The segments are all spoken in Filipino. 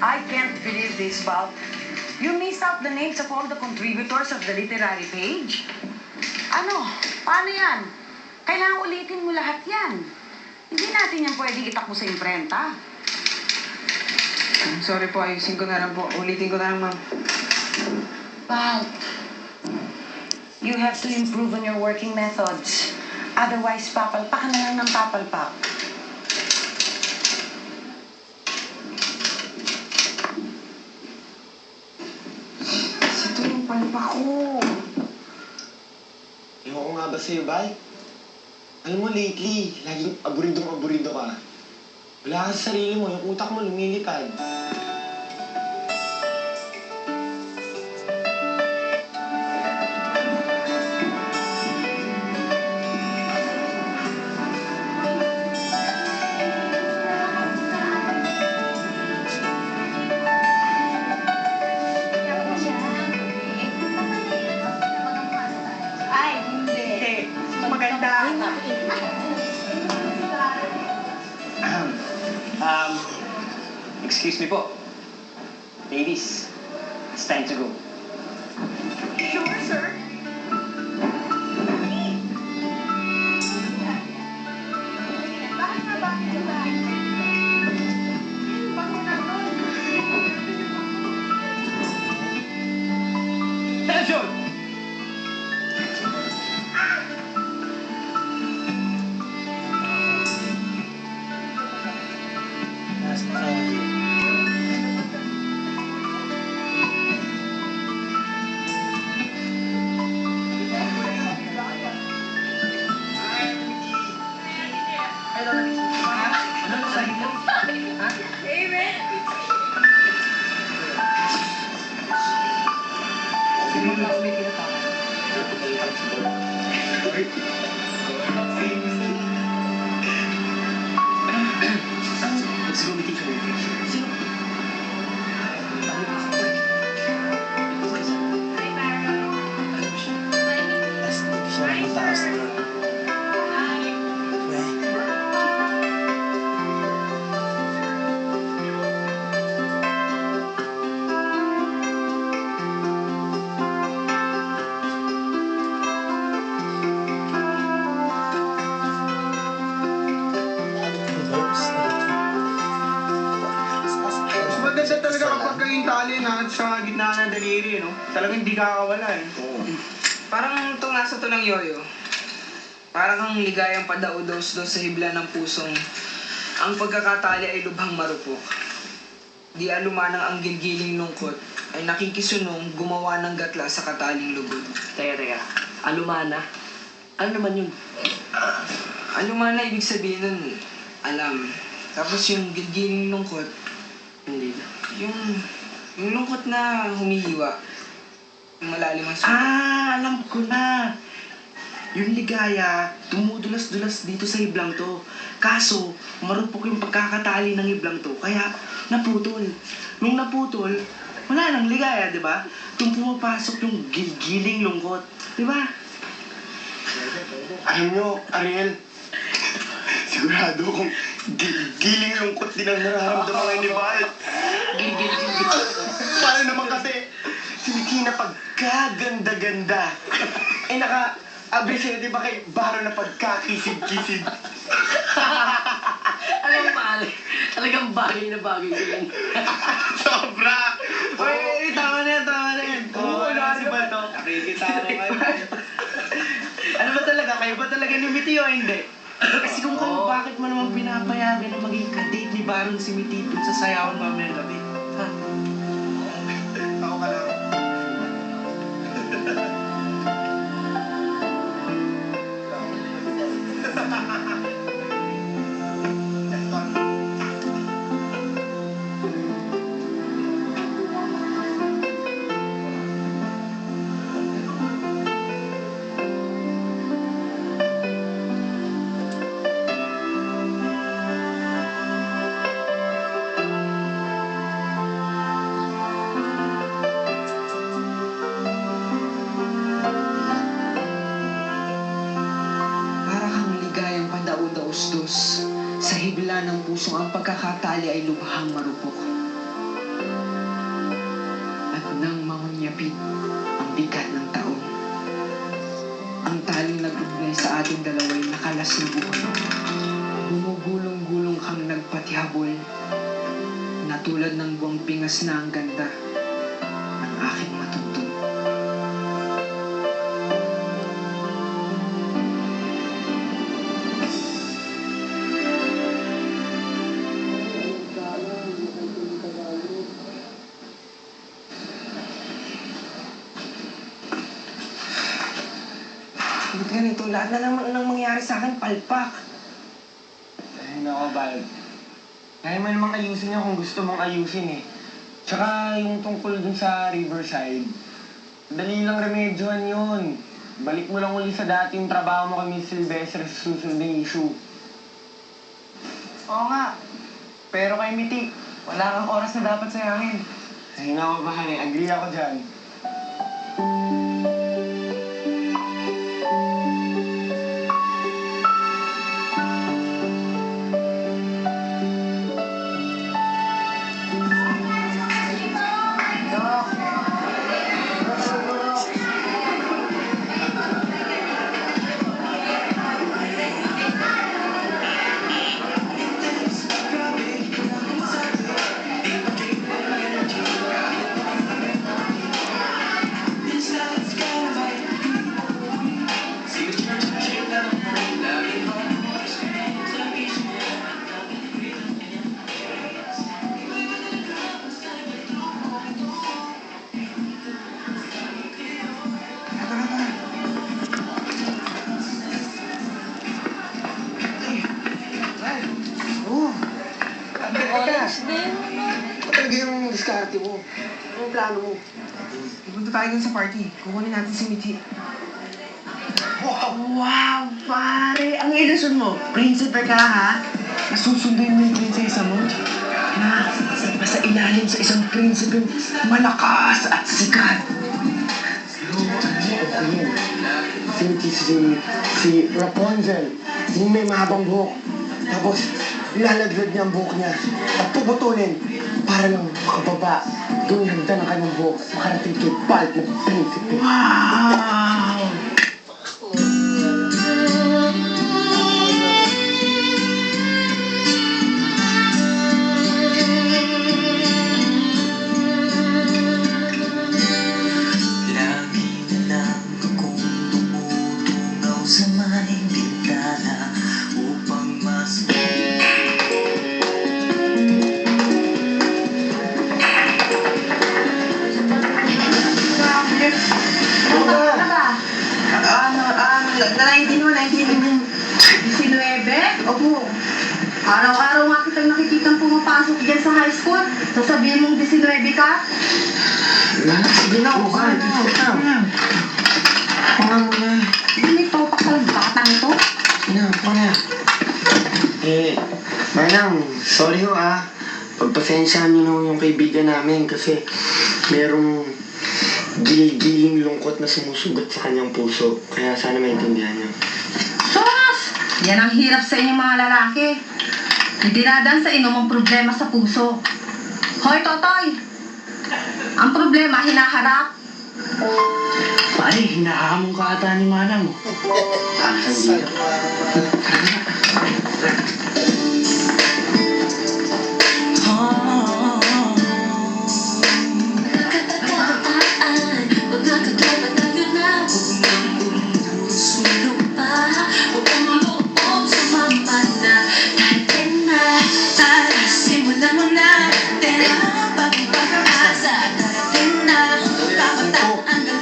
I can't believe this, Val. You missed out the names of all the contributors of the literary page. Ano? Paano yan? Kailangan ulitin mo lahat yan. Hindi natin yan pwedeng itakbo sa imprenta. Sorry po, ayusin ko na lang po. Ulitin ko na lang, ma'am. Val, you have to improve on your working methods. Otherwise, papalpak ka na lang ng papalpak. Ito yung palpak ko. Ewan ko nga ba sa'yo, Bay? Alam mo, lately, laging aburidong-aburido ka. Wala ka sa sarili mo, yung utak mo lumilipad. Ay, hindi. Maganda. Excuse me po. Ladies, it's time to go. Sure, sir. Bakit nga ba? Attention! Let's go meeting for Sino? Maganda talaga kapag kayong tali na sa gitna ng daliri, no? Talagang hindi kakawala, eh. Parang itong nasa to ng yoyo. Parang kang ligayang padaw-daws doon sa hibla ng pusong ang pagkakatali ay lubhang marupok. Di alumanang ang gilgiling lungkot ay nakikisunong gumawa ng gatla sa kataling lubod. Teka. Alumana? Ano naman yun? Alumana ibig sabihin nun, alam. Tapos yung gilgiling lungkot, Hindi na. yung lungkot na humihiwa. Yung malalim ang sulit. Alam ko na. Yung ligaya, tumudulas-dulas dito sa hiblang to. Kaso, marupok yung pagkakatali ng hiblang to, kaya naputol. Nung naputol, wala nang ligaya, di ba? Tung pumapasok yung gilgiling lungkot, di ba? Alam nyo, Ariel, sigurado kung giling lungkot din ang nararamdaman ni Val. Paano naman kasi, si Mickey na pagkaganda-ganda. Eh naka-abri siya, di ba kay Baro na pagkakisig-kisig? Alam mo, pare, talagang bagay na bagay ko yan. Sobra! Uy, tama na yan. Oo, si Bato. Nakikita ko kayo. Ano ba talaga? Kayo ba talaga ni Miti o hindi? Kasi kung kayo, bakit mo naman pinapayagan na maging kadate ni Baron si Miti dun sa sayawan mamayang gabi? Ha? Ako ka lang. daus-dos. Sa hibla ng pusong ang pagkakatali ay lubhang marupok. labit ang bigat ng taon. Ang taling nag-ugnay sa ating dalawa'y nakalas na buhay. Gumugulong-gulong kang nagpatihabol na tulad ng buwang pingas na ang ganda ng aking matuntun. Ba't ganito? Lahat na naman nang mangyari sa akin, palpak. Ay, nako, Val. Kaya mo namang ayusin niya kung gusto mong ayusin eh. Tsaka yung tungkol dun sa Riverside, dali lang remedyohan yun. Balik mo lang uli sa dating trabaho mo kay Miss Silvestre sa susunod na issue. Oo nga. Pero kay Miti, wala kang oras na dapat sayangin. Ay, nako, Val. Agree ako dyan. Ano talaga yung diskarte mo? Anong plano mo? Pupunta tayo dun sa party. Kukunin natin si Miti. Wow, pare! Ang ilusyon mo. Prinsipe ka, ha? Nasusunduin mo yung prinsesa mo? Na, nasa ilalim sa isang prinsipe malakas at sikat. Pero, okay yun. Si Rapunzel, yung may mahabang buhok. Tapos, ilalaglag niya ang buhok niya at puputulin para lang makababa doon hagdan ng kanyang buhok at makarating kay Balt na prinsipe. Wow! Lagi na lang akong tumutunaw sa may bintana upang mas Na-19 mo, 19. 19? Opo. Araw-araw nga kitang nakikitang pumapasok dyan sa high school. Sasabihin mong 19 ka? Sige na, okay. Panga mo na. Hindi topak talagang batang ito. Panga. Manang, sorry ho ah. Pagpasensyahan niyo na yung kaibigan namin kasi merong giling lungkot na sumusugat sa kanyang puso. Kaya sana maintindihan niyo. Sos! Yan ang hirap sa inyo mga lalaki. Hindi nadan sa inom ang problema sa puso. Hoy, Totoy! Ang problema, hinaharap. Pare, hinahamon ka ata ni Manang. Ang dito.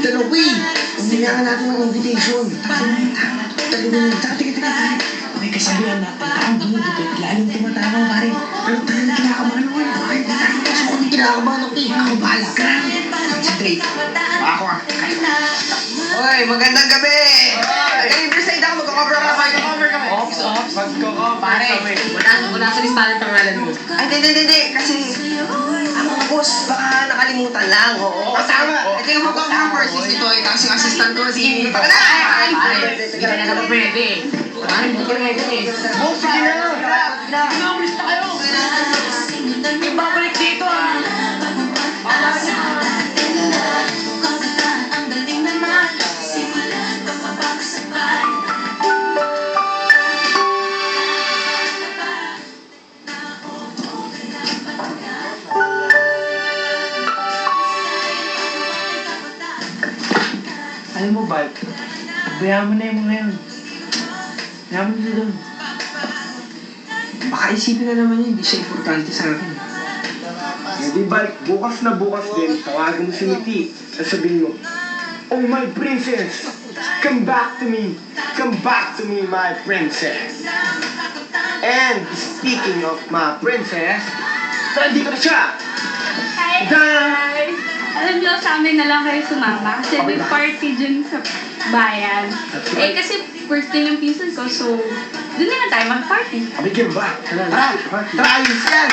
Dalawi! Umilangan natin ng invitation. Talawin. Teka. May kasabihan na ang dumudupit, lalong tumatama, pare. Pero tayo na kinakabahan mo. Ay, kasi ako yung kinakabahan ako. Ako, bahala ka. Concentrate. Ako ah. Oy, magandang gabi! Riverside ako, magka-cover ka pa. Ops. Magko-cover Pare, wala sa listahan ng pangalan mo. Ay, hindi. Kasi, ako boss, baka nakalimutan lang. Oo. Tama. Ito yung mag-cover versus ito. Ito kasi yung assistant ko. Sige, baka na! Pare, hindi ka na pwede. Pare, hindi ka pwede eh. Oh, sige na. Umalis na kayo! Ibabalik dito ah! Alam mo, Bal, bayaan mo na yung mga yun. Bayaan mo na doon. Baka isipin na naman yun, hindi siya importante sa akin. Hindi ba, bukas na bukas din, tawagan mo si Miti. Sasabihin mo, oh my princess, come back to me. Come back to me, my princess. And speaking of my princess, nandito na siya. Hi guys! Alam niyo, sa amin na lang kayo sumama kasi may party dyan sa bayan. Eh kasi first day ng pinsan ko, so doon na lang tayo mag-party. Abigyan ba? Tara, ayos yan.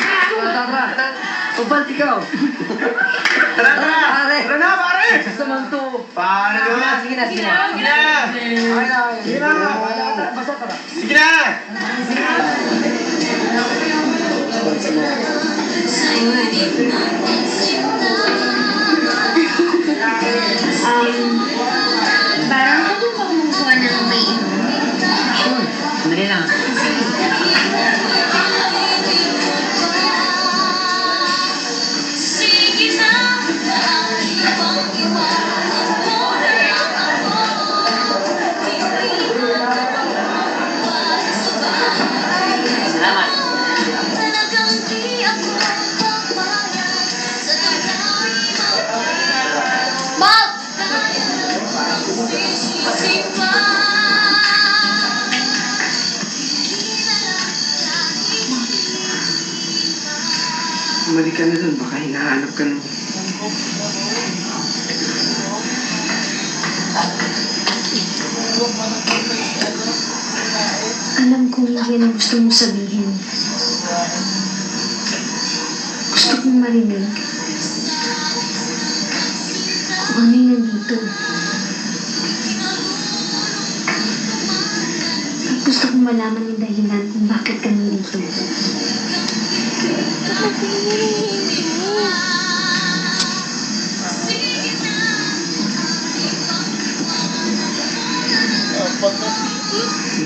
Pabal, ikaw. Tara, pare. Tara na, pare. Gusto naman to. Pare na. Sige na. Sige na. Sige na. Basta tara. Sige na. Parang ako ba kumukuha ng may inom? Sure. Sandali lang. Salamat. Bob! Umalik ka na dun, baka hinahanap ka nung... Alam kong yan ang gusto mong sabihin. Gusto kong marinig kung ano yung nandito. At gusto kong malaman yung dahilan kung bakit ka nandito.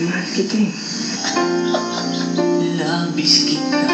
Mahal kita eh. Labis kita